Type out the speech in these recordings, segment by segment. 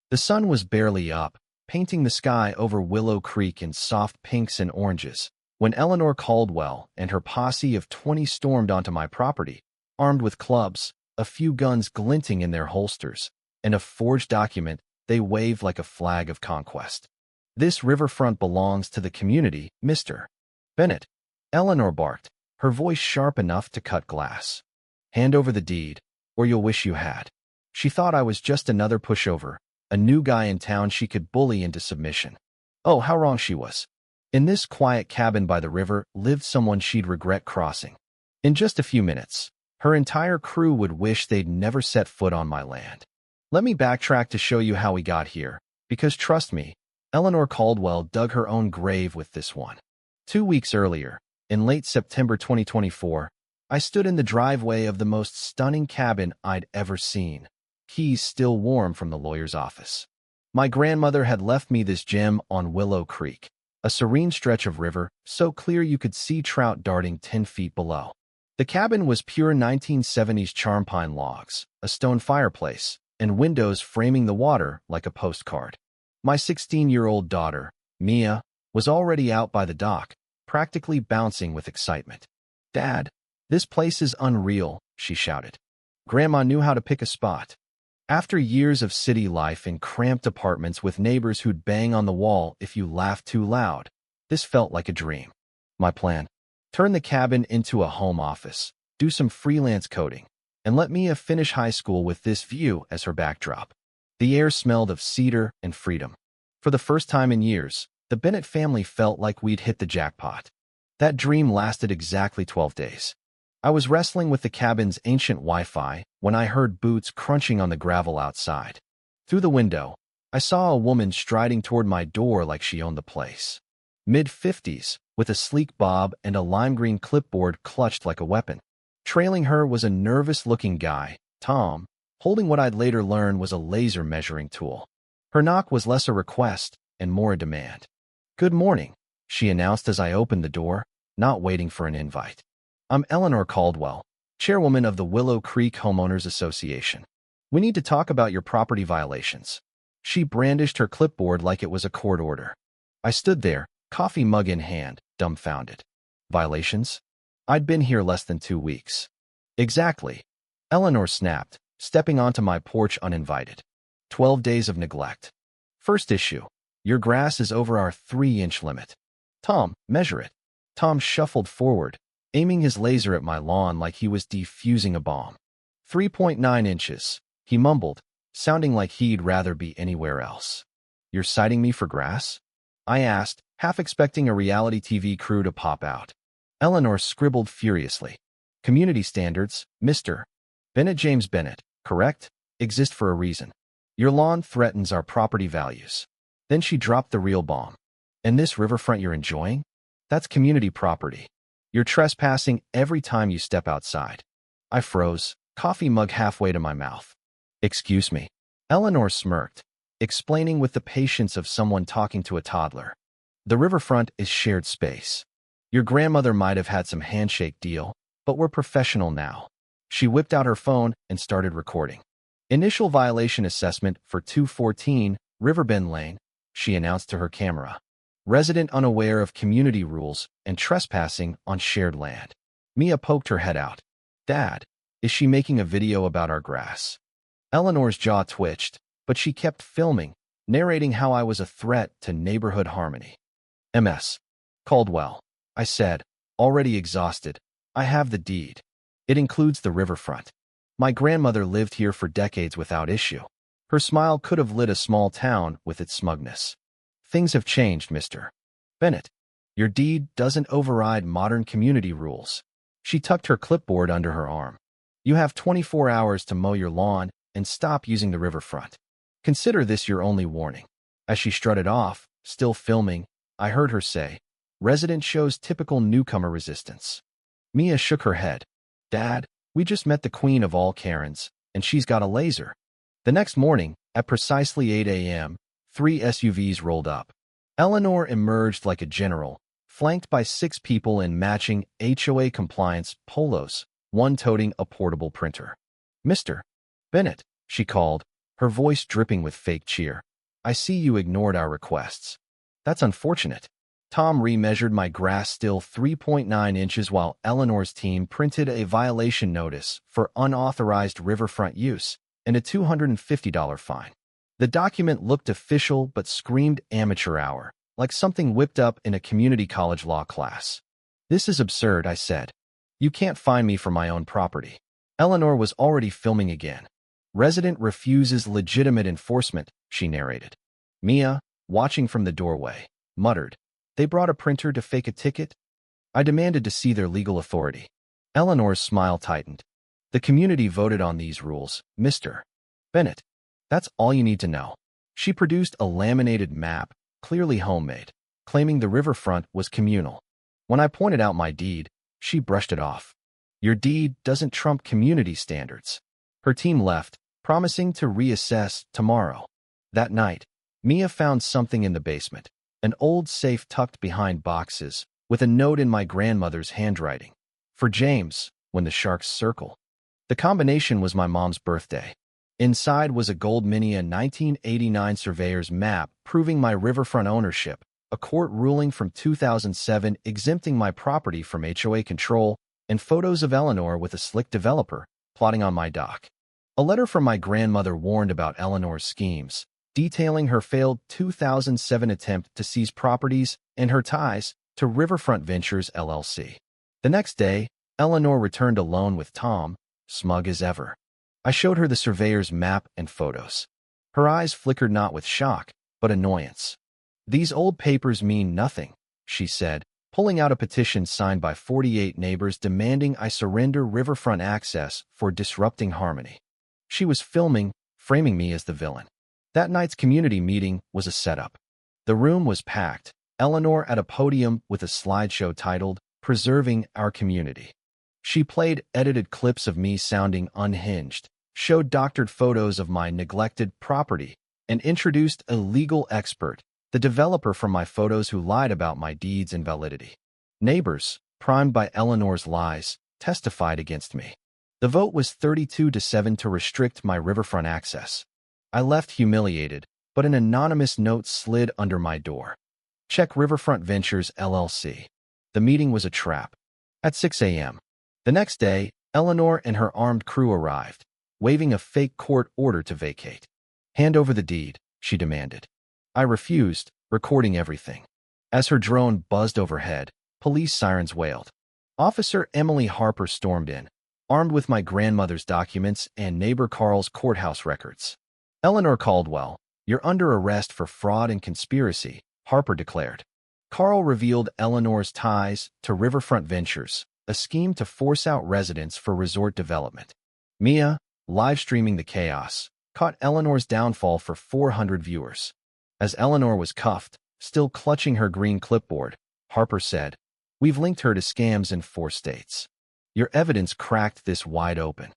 The sun was barely up, painting the sky over Willow Creek in soft pinks and oranges, when Eleanor Caldwell and her posse of 20 stormed onto my property, armed with clubs, a few guns glinting in their holsters, and a forged document they waved like a flag of conquest. "This riverfront belongs to the community, Mr. Bennett," Eleanor barked, her voice sharp enough to cut glass. "Hand over the deed, or you'll wish you had." She thought I was just another pushover, a new guy in town she could bully into submission. Oh, how wrong she was. In this quiet cabin by the river lived someone she'd regret crossing. In just a few minutes, her entire crew would wish they'd never set foot on my land. Let me backtrack to show you how we got here, because trust me, Eleanor Caldwell dug her own grave with this one. 2 weeks earlier, in late September 2024, I stood in the driveway of the most stunning cabin I'd ever seen, keys still warm from the lawyer's office. My grandmother had left me this gem on Willow Creek, a serene stretch of river so clear you could see trout darting 10 feet below. The cabin was pure 1970s charm pine logs, a stone fireplace, and windows framing the water like a postcard. My 16-year-old daughter, Mia, was already out by the dock, practically bouncing with excitement. "Dad, this place is unreal," she shouted. Grandma knew how to pick a spot. After years of city life in cramped apartments with neighbors who'd bang on the wall if you laughed too loud, this felt like a dream. My plan: turn the cabin into a home office, do some freelance coding, and let Mia finish high school with this view as her backdrop. The air smelled of cedar and freedom. For the first time in years, the Bennett family felt like we'd hit the jackpot. That dream lasted exactly 12 days. I was wrestling with the cabin's ancient Wi-Fi when I heard boots crunching on the gravel outside. Through the window, I saw a woman striding toward my door like she owned the place. Mid-50s, with a sleek bob and a lime green clipboard clutched like a weapon. Trailing her was a nervous-looking guy, Tom, holding what I'd later learn was a laser measuring tool. Her knock was less a request and more a demand. "Good morning," she announced as I opened the door, not waiting for an invite. "I'm Eleanor Caldwell, chairwoman of the Willow Creek Homeowners Association. We need to talk about your property violations." She brandished her clipboard like it was a court order. I stood there, coffee mug in hand, dumbfounded. Violations? I'd been here less than 2 weeks. "Exactly," Eleanor snapped, stepping onto my porch uninvited. 12 days of neglect. First issue: your grass is over our 3-inch limit. "Tom, measure it." Tom shuffled forward, aiming his laser at my lawn like he was defusing a bomb. 3.9 inches, he mumbled, sounding like he'd rather be anywhere else. "You're citing me for grass?" I asked, half expecting a reality TV crew to pop out. Eleanor scribbled furiously. "Community standards, Mr. Bennett James Bennett, correct, exist for a reason. Your lawn threatens our property values." Then she dropped the real bomb. "And this riverfront you're enjoying? That's community property. You're trespassing every time you step outside." I froze, coffee mug halfway to my mouth. "Excuse me." Eleanor smirked, explaining with the patience of someone talking to a toddler. "The riverfront is shared space. Your grandmother might have had some handshake deal, but we're professional now." She whipped out her phone and started recording. "Initial violation assessment for 214 Riverbend Lane," she announced to her camera. "Resident unaware of community rules and trespassing on shared land." Mia poked her head out. "Dad, is she making a video about our grass?" Eleanor's jaw twitched, but she kept filming, narrating how I was a threat to neighborhood harmony. "Ms. Caldwell," I said, already exhausted, "I have the deed. It includes the riverfront. My grandmother lived here for decades without issue." Her smile could have lit a small town with its smugness. "Things have changed, Mr. Bennett. Your deed doesn't override modern community rules." She tucked her clipboard under her arm. "You have 24 hours to mow your lawn and stop using the riverfront. Consider this your only warning." As she strutted off, still filming, I heard her say, "Resident shows typical newcomer resistance." Mia shook her head. "Dad, we just met the queen of all Karens, and she's got a laser." The next morning, at precisely 8 a.m., 3 SUVs rolled up. Eleanor emerged like a general, flanked by 6 people in matching HOA compliance polos, one toting a portable printer. "Mr. Bennett," she called, her voice dripping with fake cheer. "I see you ignored our requests. That's unfortunate." Tom remeasured my grass still 3.9 inches while Eleanor's team printed a violation notice for unauthorized riverfront use and a $250 fine. The document looked official but screamed amateur hour, like something whipped up in a community college law class. "This is absurd," I said. "You can't fine me for my own property." Eleanor was already filming again. "Resident refuses legitimate enforcement," she narrated. Mia, watching from the doorway, muttered, "They brought a printer to fake a ticket?" I demanded to see their legal authority. Eleanor's smile tightened. "The community voted on these rules, Mr. Bennett. That's all you need to know." She produced a laminated map, clearly homemade, claiming the riverfront was communal. When I pointed out my deed, she brushed it off. "Your deed doesn't trump community standards." Her team left, promising to reassess tomorrow. That night, Mia found something in the basement, an old safe tucked behind boxes, with a note in my grandmother's handwriting. "For James, when the sharks circle." The combination was my mom's birthday. Inside was a gold Minia 1989 surveyor's map proving my riverfront ownership, a court ruling from 2007 exempting my property from HOA control, and photos of Eleanor with a slick developer plotting on my dock. A letter from my grandmother warned about Eleanor's schemes, detailing her failed 2007 attempt to seize properties and her ties to Riverfront Ventures LLC. The next day, Eleanor returned alone with Tom, smug as ever. I showed her the surveyor's map and photos. Her eyes flickered not with shock, but annoyance. "These old papers mean nothing," she said, pulling out a petition signed by 48 neighbors demanding I surrender riverfront access for disrupting harmony. She was filming, framing me as the villain. That night's community meeting was a setup. The room was packed, Eleanor at a podium with a slideshow titled, "Preserving Our Community." She played edited clips of me sounding unhinged, showed doctored photos of my neglected property, and introduced a legal expert, the developer from my photos who lied about my deeds and validity. Neighbors, primed by Eleanor's lies, testified against me. The vote was 32-7 to restrict my riverfront access. I left humiliated, but an anonymous note slid under my door. "Check Riverfront Ventures LLC." The meeting was a trap. At 6 a.m. The next day, Eleanor and her armed crew arrived, waving a fake court order to vacate. "Hand over the deed," she demanded. I refused, recording everything. As her drone buzzed overhead, police sirens wailed. Officer Emily Harper stormed in, armed with my grandmother's documents and neighbor Carl's courthouse records. "Eleanor Caldwell, you're under arrest for fraud and conspiracy," Harper declared. Carl revealed Eleanor's ties to Riverfront Ventures, a scheme to force out residents for resort development. Mia, live streaming the chaos, caught Eleanor's downfall for 400 viewers. As Eleanor was cuffed, still clutching her green clipboard, Harper said, "We've linked her to scams in 4 states. Your evidence cracked this wide open."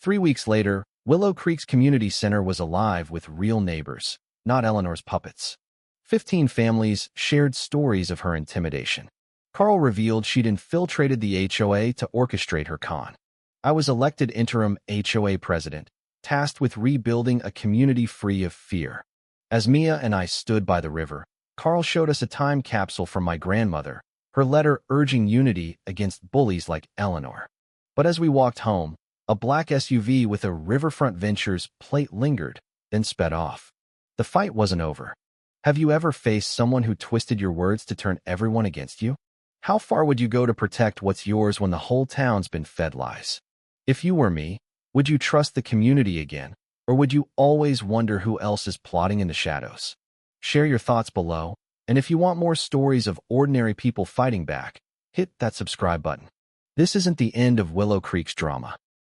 3 weeks later, Willow Creek's community center was alive with real neighbors, not Eleanor's puppets. 15 families shared stories of her intimidation. Carl revealed she'd infiltrated the HOA to orchestrate her con. I was elected interim HOA president, tasked with rebuilding a community free of fear. As Mia and I stood by the river, Carl showed us a time capsule from my grandmother, her letter urging unity against bullies like Eleanor. But as we walked home, a black SUV with a Riverfront Ventures plate lingered, then sped off. The fight wasn't over. Have you ever faced someone who twisted your words to turn everyone against you? How far would you go to protect what's yours when the whole town's been fed lies? If you were me, would you trust the community again, or would you always wonder who else is plotting in the shadows? Share your thoughts below, and if you want more stories of ordinary people fighting back, hit that subscribe button. This isn't the end of Willow Creek's drama.